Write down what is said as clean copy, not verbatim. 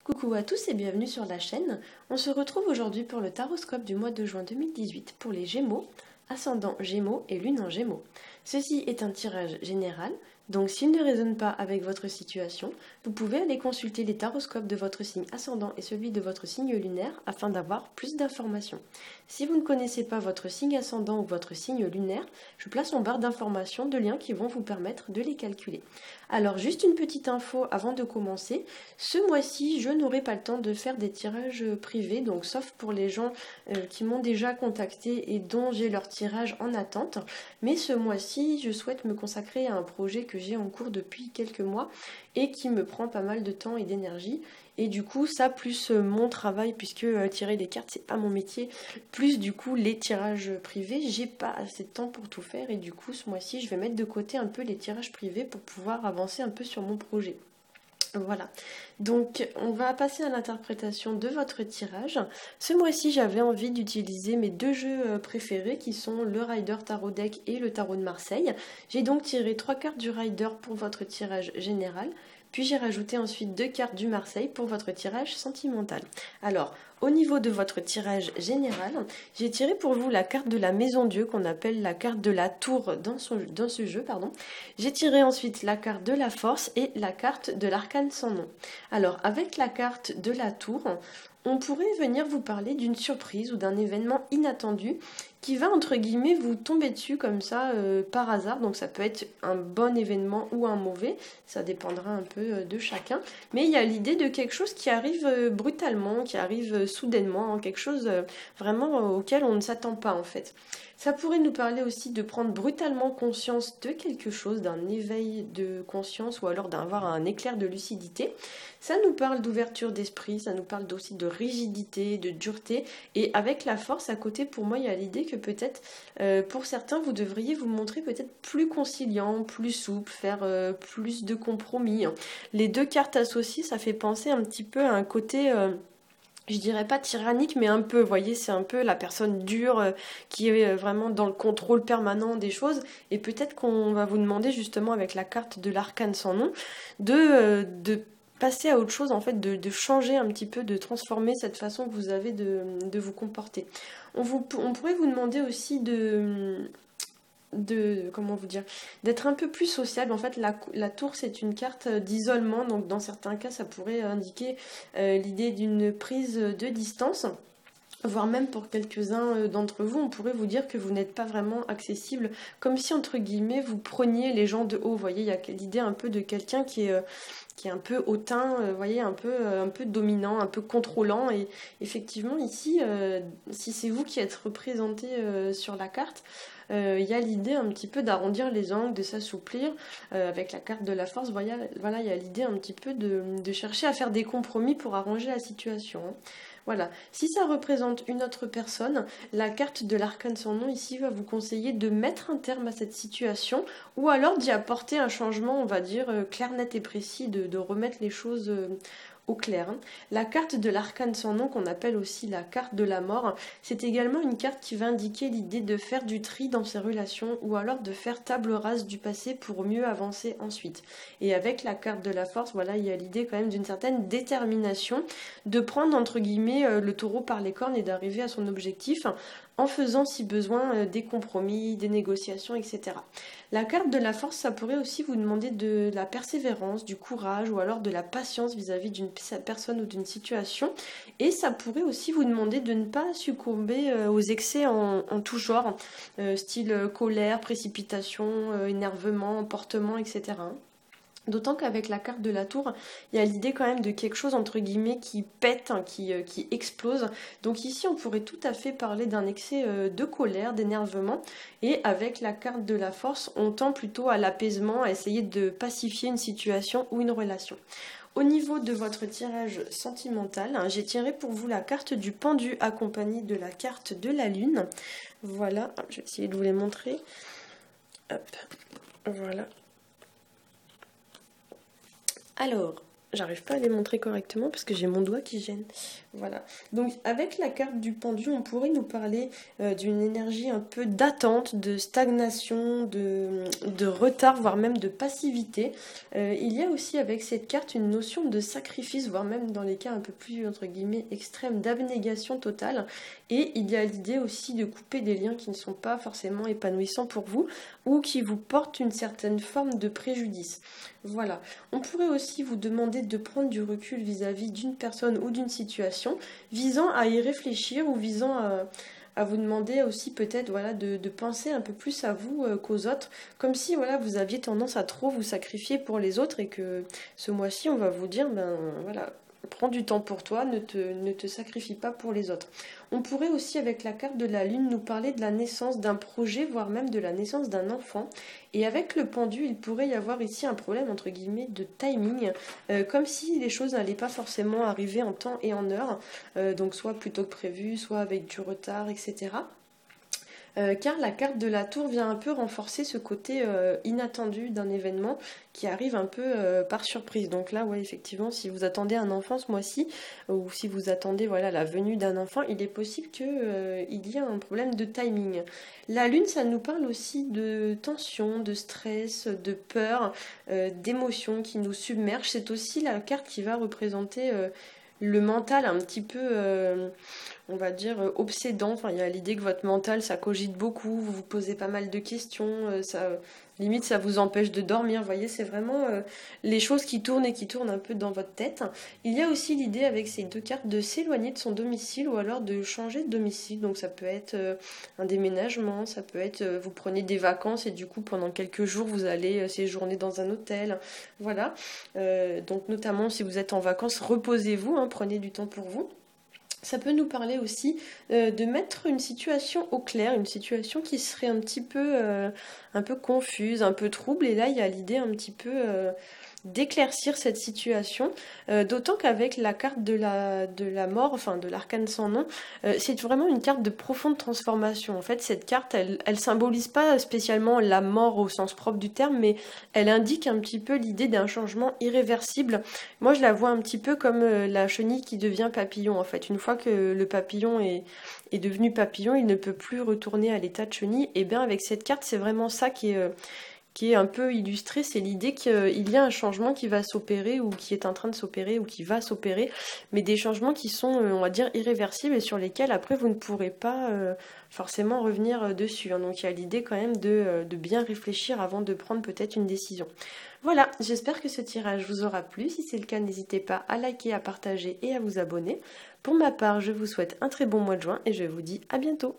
Coucou à tous et bienvenue sur la chaîne. On se retrouve aujourd'hui pour le taroscope du mois de juin 2018 pour les Gémeaux, ascendant Gémeaux et lune en Gémeaux. Ceci est un tirage général, donc s'il ne résonne pas avec votre situation, vous pouvez aller consulter les taroscopes de votre signe ascendant et celui de votre signe lunaire afin d'avoir plus d'informations. Si vous ne connaissez pas votre signe ascendant ou votre signe lunaire, je place en barre d'informations de liens qui vont vous permettre de les calculer. Alors juste une petite info avant de commencer, ce mois-ci je n'aurai pas le temps de faire des tirages privés, donc sauf pour les gens qui m'ont déjà contacté et dont j'ai leur tirage en attente, mais ce mois-ci je souhaite me consacrer à un projet que j'ai en cours depuis quelques mois et qui me prend pas mal de temps et d'énergie. Et du coup, ça plus mon travail, puisque tirer les cartes, c'est pas mon métier, plus du coup les tirages privés, j'ai pas assez de temps pour tout faire. Et du coup, ce mois-ci, je vais mettre de côté un peu les tirages privés pour pouvoir avancer un peu sur mon projet. Voilà, donc on va passer à l'interprétation de votre tirage. Ce mois-ci, j'avais envie d'utiliser mes deux jeux préférés qui sont le Rider Tarot Deck et le Tarot de Marseille. J'ai donc tiré 3 cartes du Rider pour votre tirage général, puis j'ai rajouté ensuite 2 cartes du Marseille pour votre tirage sentimental. Alors, au niveau de votre tirage général, j'ai tiré pour vous la carte de la Maison Dieu qu'on appelle la carte de la Tour dans ce jeu. J'ai tiré ensuite la carte de la Force et la carte de l'Arcane sans nom. Alors, avec la carte de la Tour, on pourrait venir vous parler d'une surprise ou d'un événement inattendu qui va entre guillemets vous tomber dessus comme ça par hasard. Donc ça peut être un bon événement ou un mauvais, ça dépendra un peu de chacun. Mais il y a l'idée de quelque chose qui arrive brutalement, qui arrive soudainement, quelque chose vraiment auquel on ne s'attend pas en fait. Ça pourrait nous parler aussi de prendre brutalement conscience de quelque chose, d'un éveil de conscience ou alors d'avoir un éclair de lucidité. Ça nous parle d'ouverture d'esprit, ça nous parle aussi de rigidité, de dureté. Et avec la force à côté, pour moi, il y a l'idée que peut-être pour certains, vous devriez vous montrer peut-être plus conciliant, plus souple, faire plus de compromis. Les deux cartes associées, ça fait penser un petit peu à un côté... je dirais pas tyrannique, mais un peu, vous voyez, c'est un peu la personne dure qui est vraiment dans le contrôle permanent des choses. Et peut-être qu'on va vous demander justement avec la carte de l'arcane sans nom de passer à autre chose, en fait, de changer un petit peu, de transformer cette façon que vous avez de vous comporter. On pourrait vous demander aussi comment vous dire, d'être un peu plus sociable. En fait, la tour, c'est une carte d'isolement, donc dans certains cas, ça pourrait indiquer l'idée d'une prise de distance. Voire même pour quelques-uns d'entre vous, on pourrait vous dire que vous n'êtes pas vraiment accessible, comme si, entre guillemets, vous preniez les gens de haut. Vous voyez, il y a l'idée un peu de quelqu'un qui est un peu hautain, vous voyez, un peu dominant, un peu contrôlant. Et effectivement, ici, si c'est vous qui êtes représenté sur la carte, il y a l'idée un petit peu d'arrondir les angles, de s'assouplir. Avec la carte de la force, voilà, il y a l'idée un petit peu de chercher à faire des compromis pour arranger la situation. Voilà, si ça représente une autre personne, la carte de l'arcane sans nom ici va vous conseiller de mettre un terme à cette situation ou alors d'y apporter un changement, on va dire, clair, net et précis, de remettre les choses au clair. La carte de l'arcane sans nom, qu'on appelle aussi la carte de la mort, c'est également une carte qui va indiquer l'idée de faire du tri dans ses relations ou alors de faire table rase du passé pour mieux avancer ensuite. Et avec la carte de la force, voilà, il y a l'idée quand même d'une certaine détermination de prendre entre guillemets le taureau par les cornes et d'arriver à son objectif en faisant si besoin des compromis, des négociations, etc. La carte de la force, ça pourrait aussi vous demander de la persévérance, du courage ou alors de la patience vis-à-vis d'une personne ou d'une situation. Et ça pourrait aussi vous demander de ne pas succomber aux excès en tout genre, style colère, précipitation, énervement, emportement, etc. D'autant qu'avec la carte de la tour, il y a l'idée quand même de quelque chose entre guillemets qui pète, qui explose. Donc ici, on pourrait tout à fait parler d'un excès de colère, d'énervement. Et avec la carte de la force, on tend plutôt à l'apaisement, à essayer de pacifier une situation ou une relation. Au niveau de votre tirage sentimental, j'ai tiré pour vous la carte du pendu accompagnée de la carte de la lune. Voilà, je vais essayer de vous les montrer. Hop, voilà. Alors, J'arrive pas à les montrer correctement parce que j'ai mon doigt qui gêne. Voilà. Donc avec la carte du pendu, on pourrait nous parler d'une énergie un peu d'attente, de stagnation, de retard, voire même de passivité. Il y a aussi avec cette carte une notion de sacrifice, voire même dans les cas un peu plus, entre guillemets, extrêmes, d'abnégation totale. Et il y a l'idée aussi de couper des liens qui ne sont pas forcément épanouissants pour vous ou qui vous portent une certaine forme de préjudice. Voilà. On pourrait aussi vous demander de prendre du recul vis-à-vis d'une personne ou d'une situation, visant à y réfléchir ou visant à vous demander aussi peut-être voilà, de penser un peu plus à vous qu'aux autres, comme si voilà, vous aviez tendance à trop vous sacrifier pour les autres et que ce mois-ci on va vous dire ben voilà, prends du temps pour toi, ne te sacrifie pas pour les autres. On pourrait aussi avec la carte de la lune nous parler de la naissance d'un projet, voire même de la naissance d'un enfant. Et avec le pendu, il pourrait y avoir ici un problème entre guillemets de timing, comme si les choses n'allaient pas forcément arriver en temps et en heure, donc soit plus tôt que prévu, soit avec du retard, etc. Car la carte de la tour vient un peu renforcer ce côté inattendu d'un événement qui arrive un peu par surprise. Donc là, ouais, effectivement, si vous attendez un enfant ce mois-ci, ou si vous attendez voilà, la venue d'un enfant, il est possible qu'il y ait un problème de timing. La lune, ça nous parle aussi de tension, de stress, de peur, d'émotions qui nous submergent. C'est aussi la carte qui va représenter le mental un petit peu, on va dire, obsédant. Enfin, il y a l'idée que votre mental, ça cogite beaucoup, vous vous posez pas mal de questions, limite ça vous empêche de dormir. Vous voyez, c'est vraiment les choses qui tournent et qui tournent un peu dans votre tête. Il y a aussi l'idée avec ces deux cartes de s'éloigner de son domicile ou alors de changer de domicile. Donc ça peut être un déménagement, ça peut être vous prenez des vacances et du coup pendant quelques jours vous allez séjourner dans un hôtel. Voilà. Donc notamment si vous êtes en vacances, reposez-vous, hein, prenez du temps pour vous. Ça peut nous parler aussi de mettre une situation au clair, une situation qui serait un peu confuse, un peu trouble. Et là, il y a l'idée un petit peu d'éclaircir cette situation, d'autant qu'avec la carte de la mort, enfin de l'arcane sans nom, c'est vraiment une carte de profonde transformation. En fait, cette carte, elle symbolise pas spécialement la mort au sens propre du terme, mais elle indique un petit peu l'idée d'un changement irréversible. Moi, je la vois un petit peu comme la chenille qui devient papillon. En fait, une fois que le papillon est devenu papillon, il ne peut plus retourner à l'état de chenille. Et bien, avec cette carte, c'est vraiment ça qui est un peu illustré, c'est l'idée qu'il y a un changement qui va s'opérer ou qui est en train de s'opérer ou qui va s'opérer, mais des changements qui sont, on va dire, irréversibles et sur lesquels après vous ne pourrez pas forcément revenir dessus. Hein. Donc il y a l'idée quand même de bien réfléchir avant de prendre peut-être une décision. Voilà, j'espère que ce tirage vous aura plu. Si c'est le cas, n'hésitez pas à liker, à partager et à vous abonner. Pour ma part, je vous souhaite un très bon mois de juin et je vous dis à bientôt.